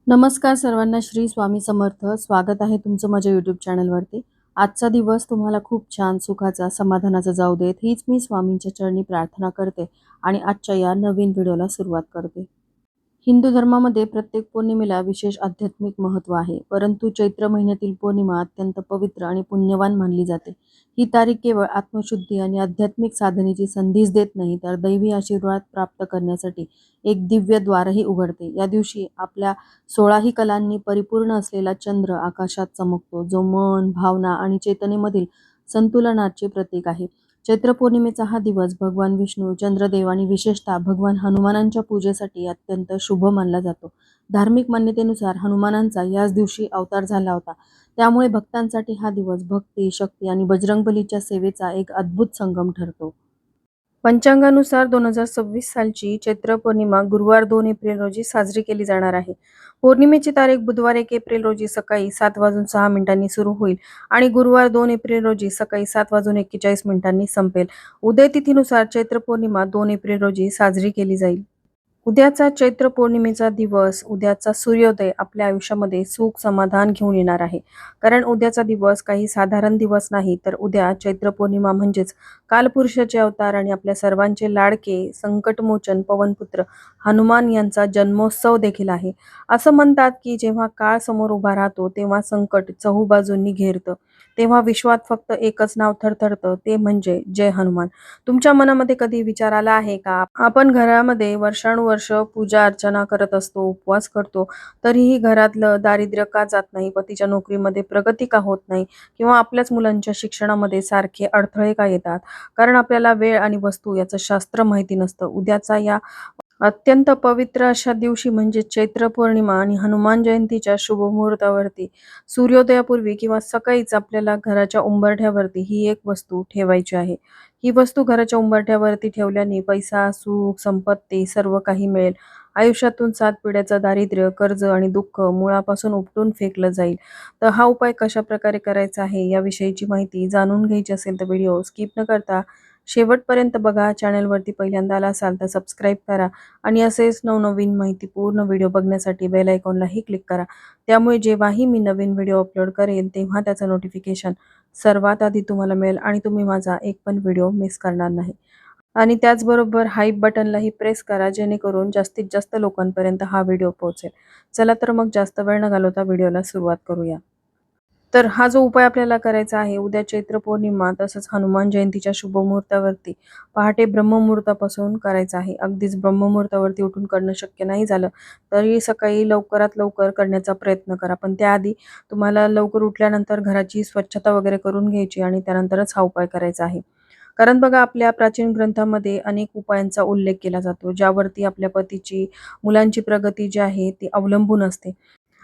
नमस्कार सर्वांना, श्री स्वामी समर्थ. स्वागत आहे तुमचं माझ्या यूट्यूब चॅनलवरती. आजचा दिवस तुम्हाला खूप छान, सुखाचा, समाधानाचा जाऊ देत, हीच मी स्वामींच्या चरणी प्रार्थना करते आणि आजच्या या नवीन व्हिडिओला सुरुवात करते. हिंदू धर्मामध्ये प्रत्येक पौर्णिमेला विशेष आध्यात्मिक महत्त्व आहे, परंतु चैत्र महिन्यातील पौर्णिमा अत्यंत पवित्र आणि पुण्यवान मानली जाते. ही तारीख केवळ आत्मशुद्धी आणि आध्यात्मिक साधनेची संधीच देत नाही, तर दैवी आशीर्वाद प्राप्त करण्यासाठी एक दिव्य द्वारही उघडते. या दिवशी आपल्या 16ही कलांनी परिपूर्ण असलेला चंद्र आकाशात चमकतो, जो मन, भावना आणि चेतनेमधील संतुलनाचे प्रतीक आहे. चैत्र पौर्णिमेचा हा दिवस भगवान विष्णू, चंद्रदेव आणि विशेषतः भगवान हनुमानांच्या पूजेसाठी अत्यंत शुभ मानला जातो. धार्मिक मान्यतेनुसार हनुमानांचा याच दिवशी अवतार झाला होता. त्यामुळे भक्तांसाठी हा दिवस भक्ती, शक्ती आणि बजरंगबलीच्या सेवेचा एक अद्भुत संगम ठरतो. पंचांगानुसार 2026 सालची चैत्र पौर्णिमा गुरुवार 2 एप्रिल रोजी साजरी केली जाणार आहे. पौर्णिमेची तारीख बुधवार 1 एप्रिल रोजी सकाळी 7:06 सुरू होईल आणि गुरुवार 2 एप्रिल रोजी सकाळी 7:41 संपेल. उदय तिथीनुसार चैत्र पौर्णिमा 2 एप्रिल रोजी साजरी केली जाईल. उद्याचा चैत्र पौर्णिमेचा दिवस, उद्याचा सूर्योदय आपल्या आयुष्यामध्ये सुख समाधान घेऊन येणार आहे. कारण उद्याचा दिवस काही साधारण दिवस नाही, तर उद्या चैत्र पौर्णिमा म्हणजेच कालपुरुषाचे अवतार आणि आपल्या सर्वांचे लाडके संकटमोचन पवनपुत्र हनुमान यांचा जन्मोत्सव देखील आहे. असं म्हणतात की जेव्हा काळ समोर उभा राहतो तेव्हा संकट चहूबाजूंनी घेरतं, तेव्हा विश्वात फक्त एकच नाव थरथरतं, ते म्हणजे जय हनुमान. तुमच्या मनामध्ये कधी विचार आला आहे का, आपण घरामध्ये वर्षानुवर्ष पूजा अर्चना करत असतो, उपवास करतो, तरीही घरातलं दारिद्र्य का जात नाही, पतीच्या नोकरीमध्ये प्रगती का होत नाही, किंवा आपल्याच मुलांच्या शिक्षणामध्ये सारखे अडथळे का येतात? कारण आपल्याला वेळ आणि वस्तू याचं शास्त्र माहिती नसतं. उद्याचा या अत्यंत पवित्र अशा दिवशी म्हणजे चैत्र पौर्णिमा आणि हनुमान जयंतीच्या शुभ मुहूर्तावरती सूर्योदयापूर्वी किंवा सकाळीच आपल्याला घराच्या उंबरठ्यावरती ही एक वस्तू ठेवायची आहे. ही वस्तू घराच्या उंबरठ्यावरती ठेवल्याने पैसा, सुख, संपत्ती सर्व काही मिळेल. आयुष्यातून 7 पिढ्याचं दारिद्र्य, कर्ज आणि दुःख मुळापासून उपटून फेकलं जाईल. तर हा उपाय कशा प्रकारे करायचा आहे याविषयीची माहिती जाणून घ्यायची असेल तर व्हिडिओ स्किप न करता शेवटपर्यंत बघा. चॅनलवरती पहिल्यांदा आला असाल तर सबस्क्राईब करा आणि असेच नवनवीन माहितीपूर्ण व्हिडिओ बघण्यासाठी बेल आयकॉनलाही क्लिक करा. त्यामुळे जेव्हाही मी नवीन व्हिडिओ अपलोड करेल तेव्हा त्याचं नोटिफिकेशन सर्वात आधी तुम्हाला मिळेल आणि तुम्ही माझा एक पण व्हिडिओ मिस करणार नाही. आणि त्याचबरोबर हाईप बटनलाही प्रेस करा, जेणेकरून जास्तीत जास्त लोकांपर्यंत हा व्हिडिओ पोहोचेल. चला तर मग जास्त वेळ न घालवता व्हिडिओला सुरुवात करूया. तर हा जो उपाय आपल्याला करायचा आहे, उद्या चैत्र पौर्णिमा तसंच हनुमान जयंतीच्या शुभ मुहूर्तावरती पहाटे ब्रह्ममुहूर्तापासून करायचा आहे. अगदीच ब्रह्ममुहूर्तावरती उठून करणं शक्य नाही झालं, तरी सकाळी लवकरात लवकर करण्याचा प्रयत्न करा. पण त्याआधी तुम्हाला लवकर उठल्यानंतर घराची स्वच्छता वगैरे करून घ्यायची आणि त्यानंतरच हा उपाय करायचा आहे. कारण बघा, आपल्या प्राचीन ग्रंथामध्ये अनेक उपायांचा उल्लेख केला जातो, ज्यावरती आपल्या पतीची, मुलांची प्रगती जी आहे ती अवलंबून असते.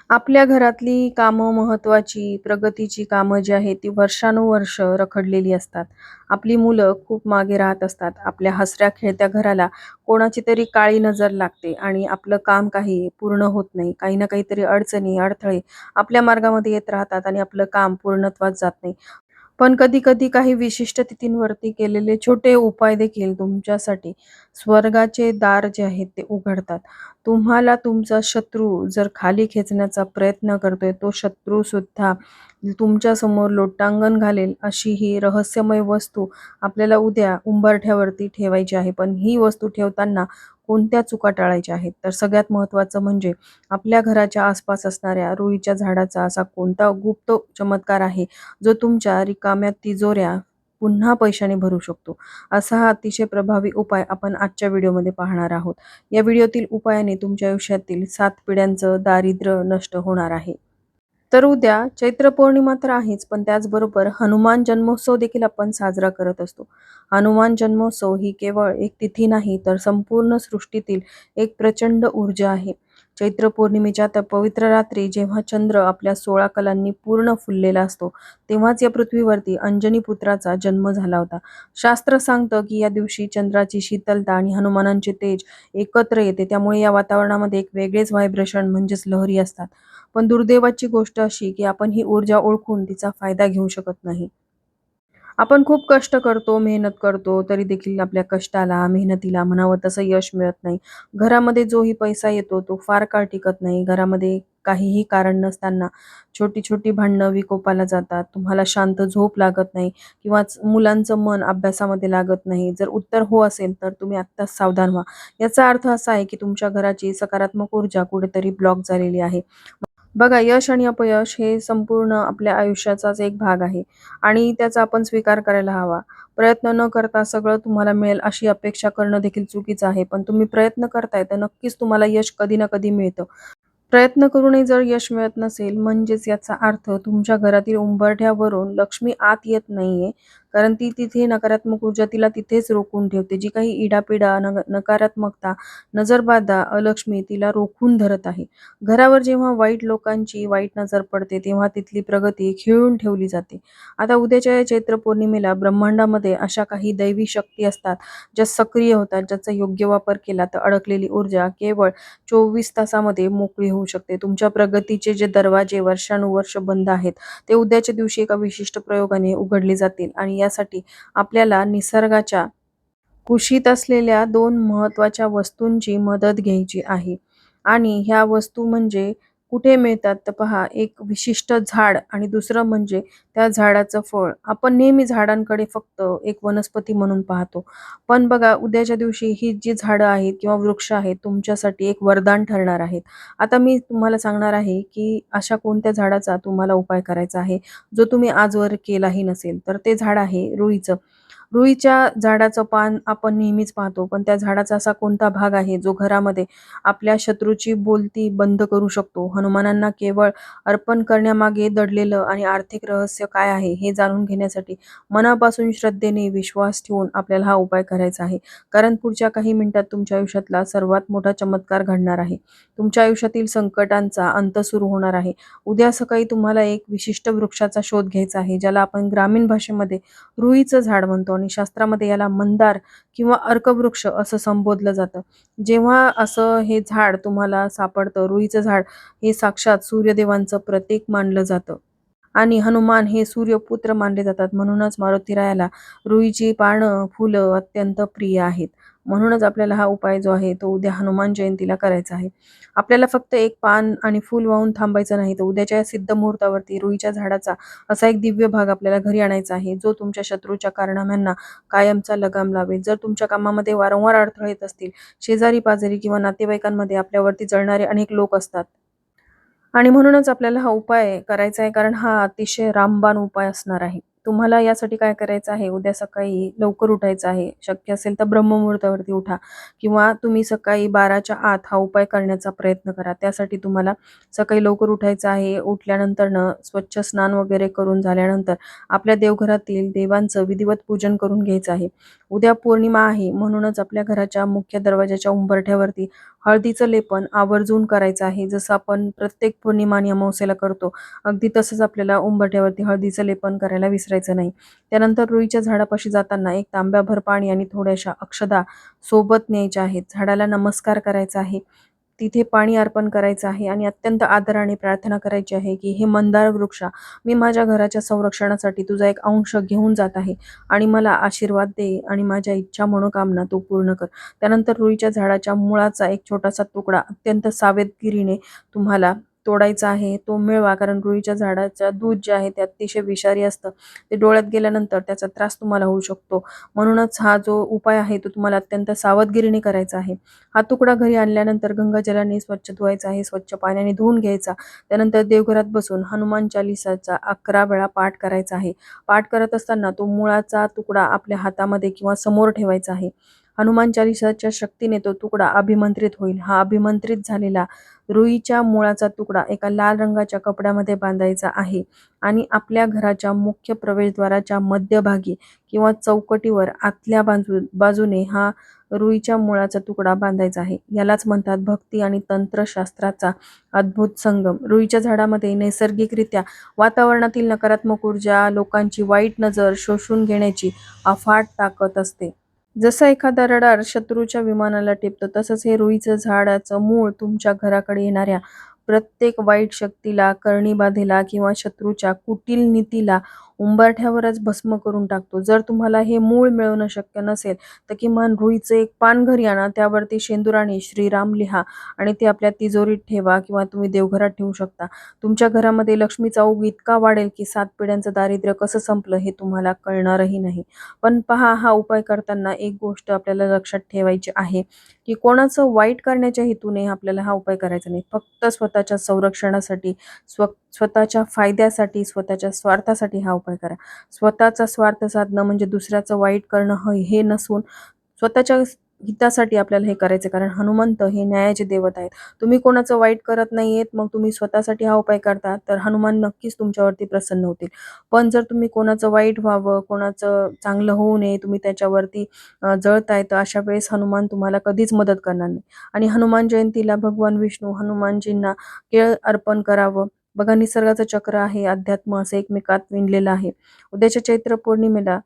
आपल्या घरातली कामं महत्त्वाची, प्रगतीची कामं जी आहेत ती वर्षानुवर्ष रखडलेली असतात. आपली मुलं खूप मागे राहत असतात. आपल्या हसऱ्या-खेळत्या घराला कोणाची तरी काळी नजर लागते आणि आपलं काम काही पूर्ण होत नाही. काही ना काहीतरी अडचणी, अडथळे आपल्या मार्गामध्ये येत राहतात आणि आपलं काम पूर्णत्वास जात नाही. पण कधी-कधी काही विशिष्ट तिथींवरती केलेले छोटे उपाय देखील तुमच्यासाठी स्वर्गाचे दार जे आहेत ते उघडतात. तुम्हाला तुमचा शत्रू जर खाली खेचण्याचा प्रयत्न करतोय, तो शत्रूसुद्धा तुमच्यासमोर लोटांगण घालेल, अशी ही रहस्यमय वस्तू आपल्याला उद्या उंबरठ्यावरती ठेवायची आहे. पण ही वस्तू ठेवताना कोणत्या चुका टाळायच्या आहेत? तर सगळ्यात महत्त्वाचं म्हणजे आपल्या घराच्या आसपास असणाऱ्या रुईच्या झाडाचा असा कोणता गुप्त चमत्कार आहे, जो तुमच्या रिकाम्या तिजोऱ्या पुन्हा पैशाने भरू शकतो. असा हा अतिशय प्रभावी उपाय आपण आजच्या व्हिडिओमध्ये पाहणार आहोत. या व्हिडिओतील उपायाने तुमच्या आयुष्यातील 7 पिढ्यांचं दारिद्र्य नष्ट होणार आहे. तर उद्या चैत्र पौर्णिमा तर आहेच, पण त्याचबरोबर हनुमान जन्मोत्सव देखील आपण साजरा करत असतो. हनुमान जन्मोत्सव ही केवळ एक तिथी नाही, तर संपूर्ण सृष्टीतील एक प्रचंड ऊर्जा आहे. चैत्र पौर्णिमेच्या त्या पवित्र रात्री जेव्हा चंद्र आपल्या 16 कलांनी पूर्ण फुललेला असतो, तेव्हाच या पृथ्वीवरती अंजनी पुत्राचा जन्म झाला होता. शास्त्र सांगतं की या दिवशी चंद्राची शीतलता आणि हनुमानांचे तेज एकत्र येते, त्यामुळे या वातावरणामध्ये एक वेगळेच व्हायब्रेशन म्हणजेच लहरी असतात. पण दुर्दैवाची गोष्ट अशी की आपण ही ऊर्जा ओळखून तिचा फायदा घेऊ शकत नाही. आपण खूप कष्ट करतो, मेहनत करतो, तरी देखील आपल्या कष्टाला, मेहनतीला म्हणावं तसं यश मिळत नाही. घरामध्ये जोही पैसा येतो तो फार काळ टिकत नाही. घरामध्ये काहीही कारण नसताना छोटी छोटी भांडणं विकोपाला जातात, तुम्हाला शांत झोप लागत नाही किंवा मुलांचं मन अभ्यासामध्ये लागत नाही. जर उत्तर हो असेल तर तुम्ही आत्ताच सावधान व्हा. याचा अर्थ असा आहे की तुमच्या घराची सकारात्मक ऊर्जा कुठेतरी ब्लॉक झालेली आहे. बघा, यश आणि अपयश हे संपूर्ण आपल्या आयुष्याचाच एक भाग आहे आणि त्याचा आपण स्वीकार करायला हवा. प्रयत्न न करता सगळं तुम्हाला मिळेल अशी अपेक्षा करणं देखील चुकीचं आहे. पण तुम्ही प्रयत्न करताय तर नक्कीच तुम्हाला यश कधी ना कधी मिळतं. प्रयत्न करूनही जर यश मिळत नसेल, म्हणजेच याचा अर्थ तुमच्या घरातील उंबरठ्यावरून लक्ष्मी आत येत नाहीये. कारण ती तिथे नकारात्मक ऊर्जा तिला तिथेच रोखून ठेवते. जी काही इडापिडा, नकारात्मकता, नजरबाधा, अलक्ष्मी तिला रोखून धरत आहे. घरावर जेव्हा वाईट लोकांची वाईट नजर पडते, तेव्हा तिथली प्रगती खिळून ठेवली जाते. आता उद्याच्या या चैत्र पौर्णिमेला ब्रह्मांडामध्ये अशा काही दैवी शक्ती असतात, ज्या सक्रिय होतात. ज्याचा योग्य वापर केला तर अडकलेली ऊर्जा केवळ 24 तासामध्ये मोकळी होऊ शकते. तुमच्या प्रगतीचे जे दरवाजे वर्षानुवर्ष बंद आहेत, ते उद्याच्या दिवशी एका विशिष्ट प्रयोगाने उघडले जातील आणि यासाठी आपल्याला निसर्गाच्या कुशीत असलेल्या 2 महत्त्वाच्या वस्तूंची मदत घ्यायची आहे. आणि ह्या वस्तू म्हणजे कुठे मिळतात तर पहा, एक विशिष्ट झाड आणि दुसरं म्हणजे त्या झाडाचं फळ. आपण नेहमी झाडांकडे फक्त एक वनस्पती म्हणून पाहतो. पण बघा, उद्याच्या दिवशी ही जी झाडं आहेत किंवा वृक्ष आहेत तुमच्यासाठी एक वरदान ठरणार आहेत. आता मी तुम्हाला सांगणार आहे, की अशा कोणत्या झाडाचा तुम्हाला उपाय करायचा आहे, जो तुम्ही आजवर केलाही नसेल. तर ते झाड आहे रुईचं. रुईच्या झाडाचं पान आपण नेहमीच पाहतो, पण त्या झाडाचा असा कोणता भाग आहे जो घरामध्ये आपल्या शत्रूची बोलती बंद करू शकतो? हनुमानांना केवळ अर्पण करण्यामागे दडलेलं आणि आर्थिक रहस्य काय आहे हे जाणून घेण्यासाठी मनापासून श्रद्धेने विश्वास ठेवून आपल्याला हा उपाय करायचा आहे. कारण पुढच्या काही मिनिटात तुमच्या आयुष्यातला सर्वात मोठा चमत्कार घडणार आहे. तुमच्या आयुष्यातील संकटांचा अंत सुरू होणार आहे. उद्या सकाळी तुम्हाला एक विशिष्ट वृक्षाचा शोध घ्यायचा आहे, ज्याला आपण ग्रामीण भाषेमध्ये रुईचं झाड म्हणतो आणि शास्त्रामध्ये याला मंदार किंवा अर्कवृक्ष असं संबोधलं जातं. जेव्हा असं हे झाड तुम्हाला सापडतं, रुईचं झाड हे साक्षात सूर्यदेवांचं प्रतीक मानलं जातं. आणि हनुमान हे सूर्यपुत्र मानले जातात. म्हणूनच मारुतीरायाला रुईची पानं, फुलं अत्यंत प्रिय आहेत. म्हणूनच आपल्याला हा उपाय जो आहे तो उद्या हनुमान जयंतीला करायचा आहे. आपल्याला फक्त एक पान आणि फूल वाहून थांबायचं नाही, तर उद्याच्या या सिद्ध मुहूर्तावरती रुईच्या झाडाचा असा एक दिव्य भाग आपल्याला घरी आणायचा आहे, जो तुमच्या शत्रूच्या कारनाम्यांना कायमचा लगाम लावेल. जर तुमच्या कामामध्ये वारंवार अडथळे येत असतील, शेजारी-पाजारी किंवा नातेवाईकांमध्ये आपल्यावरती जळणारे अनेक लोक असतात. आणि म्हणूनच आपल्याला हा उपाय करायचा आहे, कारण हा अतिशय रामबाण उपाय असणार आहे. तुम्हाला यासाठी काय करायचं आहे, उद्या सकाळी लवकर उठायचं आहे. शक्य असेल तर ब्रह्ममुहूर्तावरती उठा किंवा तुम्ही सकाळी 12च्या आत हा उपाय करण्याचा प्रयत्न करा. त्यासाठी तुम्हाला सकाळी लवकर उठायचं आहे. उठल्यानंतरनं स्वच्छ स्नान वगैरे करून झाल्यानंतर आपल्या देवघरातील देवांचं विधिवत पूजन करून घ्यायचं आहे. उद्या पौर्णिमा आहे, म्हणूनच आपल्या घराच्या मुख्य दरवाजाच्या उंबरठ्यावरती हळदीचं लेपन आवर्जून करायचं आहे. जसं आपण प्रत्येक पौर्णिमा आणि अमावस्येला करतो, अगदी तसंच आपल्याला उंबरठ्यावरती हळदीचं लेपन करायला विसरायचं नाही. त्यानंतर रुईच्या झाडापाशी जाताना एक तांब्याभर पाणी आणि थोड्याशा अक्षदा सोबत न्यायच्या आहेत. झाडाला नमस्कार करायचा आहे. तिथे पाणी अर्पण करायचं आहे आणि अत्यंत आदराने प्रार्थना करायची आहे, की "हे मंदार वृक्षा, मी माझ्या घराच्या संरक्षणासाठी तुझा एक अंश घेऊन जात आहे आणि मला आशीर्वाद दे आणि माझ्या इच्छा मनोकामना तू पूर्ण कर." त्यानंतर रुईच्या झाडाच्या मुळाचा एक छोटासा तुकडा अत्यंत सावधगिरीने तुम्हाला तोडायचा आहे. तो मिळवा, कारण रुईच्या झाडाचं दूध जे आहे ते अतिशय विषारी असतं. ते डोळ्यात गेल्यानंतर त्याचा त्रास तुम्हाला होऊ शकतो. म्हणूनच हा जो उपाय आहे तो तुम्हाला अत्यंत सावधगिरीने करायचा आहे. हा तुकडा घरी आणल्यानंतर गंगाजलाने स्वच्छ धुवायचा आहे, स्वच्छ पाण्याने धुवून घ्यायचा. त्यानंतर देवघरात बसून हनुमान चालीसाचा 11 वेळा पाठ करायचा आहे. पाठ करत असताना तो मुळाचा तुकडा आपल्या हातामध्ये किंवा समोर ठेवायचा आहे. हनुमान चालीसाच्या शक्तीने तो तुकडा अभिमंत्रित होईल. हा अभिमंत्रित झालेला रुईच्या मुळाचा तुकडा एका लाल रंगाच्या कपड्यामध्ये बांधायचा आहे आणि आपल्या घराच्या मुख्य प्रवेशद्वाराच्या मध्यभागी किंवा चौकटीवर आतल्या बाजूने हा रुईच्या मुळाचा तुकडा बांधायचा आहे. यालाच म्हणतात भक्ती आणि तंत्रशास्त्राचा अद्भुत संगम. रुईच्या झाडामध्ये नैसर्गिकरित्या वातावरणातील नकारात्मक ऊर्जा, लोकांची वाईट नजर शोषून घेण्याची अफाट ताकद असते. जसा एखादा रडार शत्रूच्या विमानाला टिपतो, तसंच हे रुईचं झाडाचं मूळ तुमच्या घराकडे येणाऱ्या प्रत्येक वाईट शक्तीला, करणी बाधेला किंवा शत्रूच्या कुटील नीतीला उंबरठ्यावरच भस्म करून टाकतो. जर तुम्हाला हे मूळ मिळवणं शक्य नसेल तर किमान रुईचं एक पान घरी आणा, त्यावरती शेंदुराने श्रीराम लिहा आणि ते आपल्या तिजोरीत ठेवा किंवा तुम्ही देवघरात ठेवू शकता. तुमच्या घरामध्ये लक्ष्मीचा ओघ इतका वाढेल की 7 पिढ्यांचं दारिद्र्य कसं संपलं हे तुम्हाला कळणारही नाही. पण पहा, हा उपाय करताना एक गोष्ट आपल्याला लक्षात ठेवायची आहे की कोणाचं वाईट करण्याच्या हेतूने आपल्याला हा उपाय करायचा नाही. फक्त स्वतःच्या संरक्षणासाठी, स्वतःच्या फायद्यासाठी, स्वतःच्या स्वार्थासाठी हा उपाय करा. स्वतःचा स्वार्थ साधणं म्हणजे दुसऱ्याचं वाईट करणं हे नसून स्वतःच्या हितासाठी आपल्याला हे करायचं, कारण हनुमंत हे न्यायाचे देवत आहेत. तुम्ही कोणाचं वाईट करत नाहीयेत, मग तुम्ही स्वतःसाठी हा उपाय करता, तर हनुमान नक्कीच तुमच्यावरती प्रसन्न होतील. पण जर तुम्ही कोणाचं वाईट व्हावं, कोणाचं चांगलं होऊ नये, तुम्ही त्याच्यावरती जळताय, तर अशा वेळेस हनुमान तुम्हाला कधीच मदत करणार नाही. आणि हनुमान जयंतीला भगवान विष्णू हनुमानजींना केळ अर्पण करावं. बघा, निसर्गाचं चक्र आहे, अध्यात्म असं एकमेकात विणलेलं आहे. उद्याच्या चैत्र पौर्णिमेला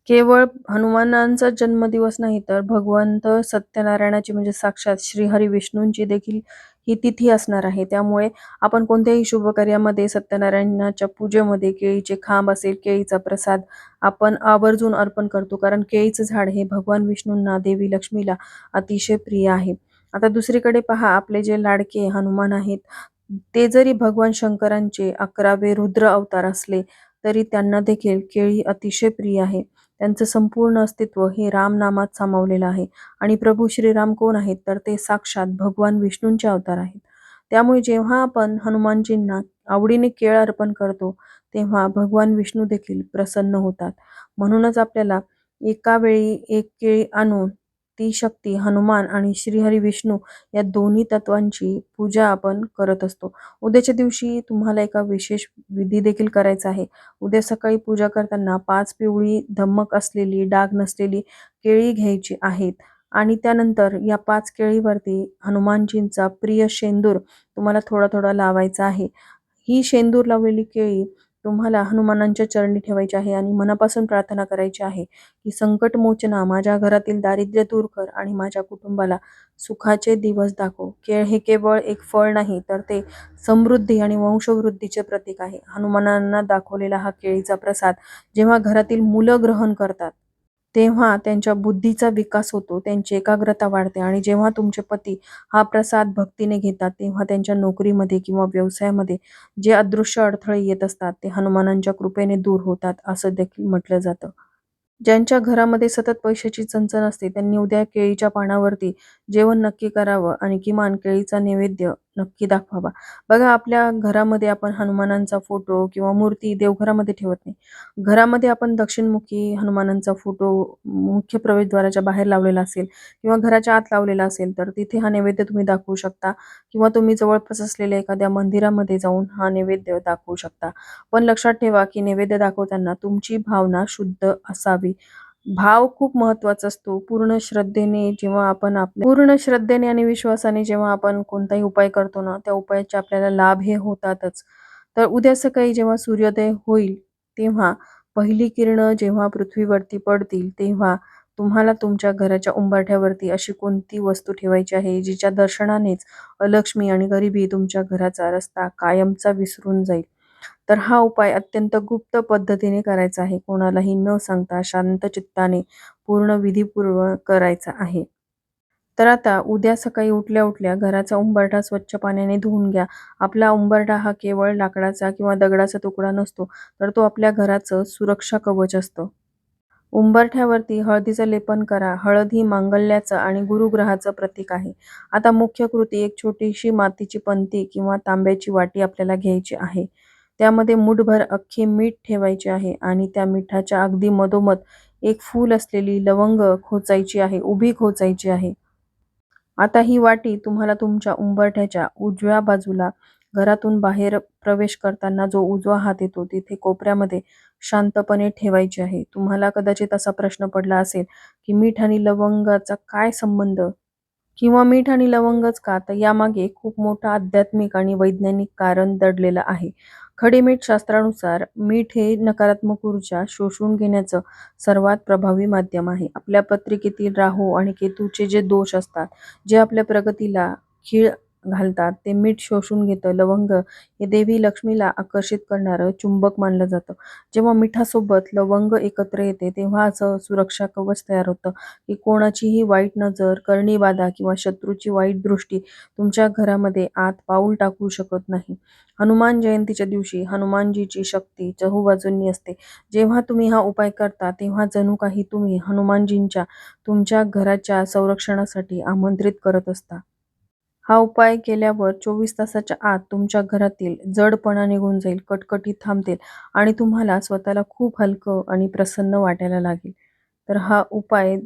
केवळ हनुमानांचा जन्मदिवस नाही, तर भगवंत सत्यनारायणाची म्हणजे साक्षात श्रीहरी विष्णूंची देखील ही तिथी असणार आहे. त्यामुळे आपण कोणत्याही शुभ कार्यामध्ये, सत्यनारायणाच्या पूजेमध्ये केळीचे खांब असेल, केळीचा प्रसाद आपण आवर्जून अर्पण करतो, कारण केळीचं झाड हे भगवान विष्णूंना, देवी लक्ष्मीला अतिशय प्रिय आहे. आता दुसरीकडे पहा, आपले जे लाडके हनुमान आहेत, ते जरी भगवान शंकरांचे 11वे रुद्र अवतार असले तरी त्यांना देखील केळी अतिशय प्रिय आहे. त्यांचं संपूर्ण अस्तित्व हे रामनामात सामावलेलं आहे. आणि प्रभू श्रीराम कोण आहेत, तर ते साक्षात भगवान विष्णूंचे अवतार आहेत. त्यामुळे जेव्हा आपण हनुमानजींना आवडीने केळ अर्पण करतो, तेव्हा भगवान विष्णू देखील प्रसन्न होतात. म्हणूनच आपल्याला एका वेळी एक केळी आणून ती शक्ती हनुमान आणि श्रीहरी विष्णू या दोन्ही तत्वांची पूजा आपण करत असतो. उद्याच्या दिवशी तुम्हाला एका विशेष विधी देखील करायचा आहे. उद्या सकाळी पूजा करताना 5 पिवळी धम्मक असलेली, डाग नसलेली केळी घ्यायची आहेत आणि त्यानंतर या 5 केळीवरती हनुमानजींचा प्रिय शेंदूर तुम्हाला थोडा थोडा लावायचा आहे. ही शेंदूर लावलेली केळी तुम्हाला हनुमानांच्या चरणी ठेवायची आहे आणि मनापासून प्रार्थना करायची आहे की संकटमोचना, माझ्या घरातील दारिद्र्य दूर कर आणि माझ्या कुटुंबाला सुखाचे दिवस दाखव. केळ हे केवळ एक फळ नाही, तर ते समृद्धी आणि वंशवृद्धीचे प्रतीक आहे. हनुमानांना दाखवलेला हा केळीचा प्रसाद जेव्हा घरातील मुलं ग्रहण करतात, तेव्हा त्यांच्या बुद्धीचा विकास होतो, त्यांची एकाग्रता वाढते आणि जेव्हा तुमचे पती हा प्रसाद भक्तीने घेतात, तेव्हा त्यांच्या नोकरीमध्ये किंवा व्यवसायामध्ये जे अदृश्य अडथळे येत असतात, ते हनुमानांच्या कृपेने दूर होतात, असं देखील म्हटलं जातं. ज्यांच्या घरामध्ये सतत पैशाची चणचण असते, त्यांनी उद्या केळीच्या पानावरती जेवण नक्की करावं आणि किमान केळीचा नैवेद्य नक्की दाखवावा. बघा, आपल्या घरामध्ये आपण हनुमानांचा फोटो किंवा मूर्ती देवघरामध्ये ठेवत नाही. घरामध्ये आपण दक्षिणमुखी हनुमानांचा फोटो मुख्य प्रवेशद्वाराच्या बाहेर लावलेला असेल किंवा घराच्या आत लावलेला असेल, तर तिथे हा नैवेद्य तुम्ही दाखवू शकता किंवा तुम्ही जवळपास असलेल्या एखाद्या मंदिरामध्ये जाऊन हा नैवेद्य दाखवू शकता. पण लक्षात ठेवा की नैवेद्य दाखवताना तुमची भावना शुद्ध असावी. भाव खूप महत्त्वाचा असतो. पूर्ण श्रद्धेने आणि विश्वासाने जेव्हा आपण कोणताही उपाय करतो ना, त्या उपायाचे आपल्याला लाभ हे होतातच. तर उद्या सकाळी जेव्हा सूर्योदय होईल, तेव्हा पहिली किरणं जेव्हा पृथ्वीवरती पडतील, तेव्हा तुम्हाला तुमच्या घराच्या उंबरठ्यावरती अशी कोणती वस्तू ठेवायची आहे, जिच्या दर्शनानेच अलक्ष्मी आणि गरिबी तुमच्या घराचा रस्ता कायमचा विसरून जाईल. तर हा उपाय अत्यंत गुप्त पद्धतीने करायचा आहे. कोणालाही न सांगता शांत चित्ताने पूर्ण विधीपूर्वक करायचा आहे. तर आता उद्या सकाळी उठल्या-उठल्या घराचा उंबरठा स्वच्छ पाण्याने धुवून घ्या. आपला उंबरठा हा केवळ लाकडाचा किंवा दगडाचा तुकडा नसतो, तर तो आपल्या घराचं सुरक्षा कवच असतं. उंबरठ्यावरती हळदीचं लेपन करा. हळद ही मांगल्याचं आणि गुरुग्रहाचं प्रतीक आहे. आता मुख्य कृती, एक छोटीशी मातीची पंती किंवा तांब्याची वाटी आपल्याला घ्यायची आहे. त्यामध्ये मूठभर अख्खे मीठ ठेवायचे आहे आणि त्या मिठाच्या अगदी मधोमध एक फूल असलेली लवंग खोचायची आहे, उभी खोचायची आहे. आता ही वाटी तुम्हाला तुमच्या उंबरठ्याच्या उजव्या बाजूला, घरातून बाहेर प्रवेश करताना जो उजवा हात येतो, तिथे कोपऱ्यामध्ये शांतपणे ठेवायची आहे. तुम्हाला कदाचित असा प्रश्न पडला असेल की मीठ आणि लवंगाचा काय संबंध? किंवा मीठ आणि लवंगच का? तर यामागे खूप मोठं आध्यात्मिक आणि वैज्ञानिक कारण दडलेलं आहे. खडे मीठ शास्त्रानुसार मीठ हे नकारात्मक ऊर्जा शोषून घेण्याचं सर्वात प्रभावी माध्यम आहे. आपल्या पत्रिकेतील राहू आणि केतूचे जे दोष असतात, जे आपल्या प्रगतीला खीळ घालतात ते मीठ शोषून घेतं. लवंग हे देवी लक्ष्मीला आकर्षित करणारं चुंबक मानलं जातं. जेव्हा मिठासोबत लवंग एकत्र येते तेव्हा असं सुरक्षा कवच तयार होतं, की कोणाचीही वाईट नजर, करणी बाधा किंवा शत्रूची वाईट दृष्टी तुमच्या घरामध्ये आत पाऊल टाकू शकत नाही. हनुमान जयंतीच्या दिवशी हनुमानजीची शक्ती चहूबाजूंनी असते. जेव्हा तुम्ही हा उपाय करता तेव्हा जणू काही तुम्ही हनुमानजींच्या तुमच्या घराच्या संरक्षणासाठी आमंत्रित करत असता. हा उपाय केल्यावर 24 तासाच्या आत तुमच्या घरातील जडपणा निघून जाईल, कटकटी थांबतील आणि तुम्हाला स्वतःला खूप हलकं आणि प्रसन्न वाटायला लागेल. तर हा उपाय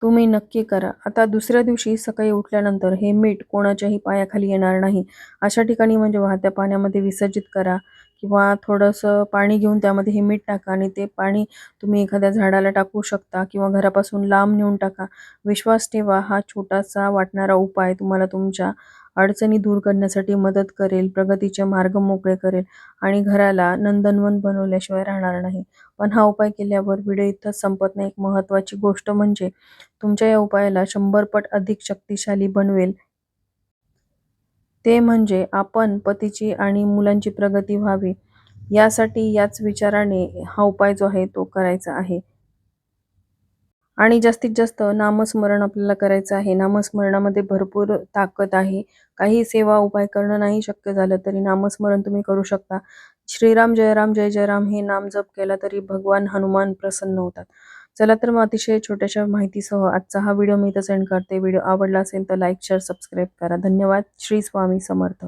तुम्ही नक्की करा. आता दुसऱ्या दिवशी सकाळी उठल्यानंतर हे मीठ कोणाच्याही पायाखाली येणार नाही. अशा ठिकाणी म्हणजे वाहत्या पाण्यामध्ये विसर्जित करा किंवा थोडंसं पाणी घेऊन त्यामध्ये हे मीठ टाका आणि ते पाणी तुम्ही एखाद्या झाडाला टाकू शकता किंवा घरापासून लांब नेऊन टाका. विश्वास ठेवा, हा छोटासा वाटणारा उपाय तुम्हाला तुमच्या अडचणी दूर करण्यासाठी मदत करेल, प्रगतीचे मार्ग मोकळे करेल आणि घराला नंदनवन बनवल्याशिवाय राहणार नाही. पण हा उपाय केल्यावर व्हिडिओ इथंच संपत नाही. एक महत्त्वाची गोष्ट म्हणजे तुमच्या या उपायाला 100 पट अधिक शक्तिशाली बनवेल. ते म्हणजे आपण पतीची आणि मुलांची प्रगती व्हावी, यासाठी याच विचाराने हा उपाय जो आहे तो करायचा आहे. आणि जास्तीत जास्त नामस्मरण आपल्याला करायचं आहे. नामस्मरणामध्ये भरपूर ताकद आहे. काही सेवा उपाय करणं नाही शक्य झालं तरी नामस्मरण तुम्ही करू शकता. श्रीराम जय राम जय जय राम हे नाम जप केला तरी भगवान हनुमान प्रसन्न होतात. चला तर मग अतिशय छोट्याशा माहितीसह आजचा हा व्हिडिओ मी इथं सेंड करते. व्हिडिओ आवडला असेल तर लाईक, शेअर, सबस्क्राईब करा. धन्यवाद. श्री स्वामी समर्थ.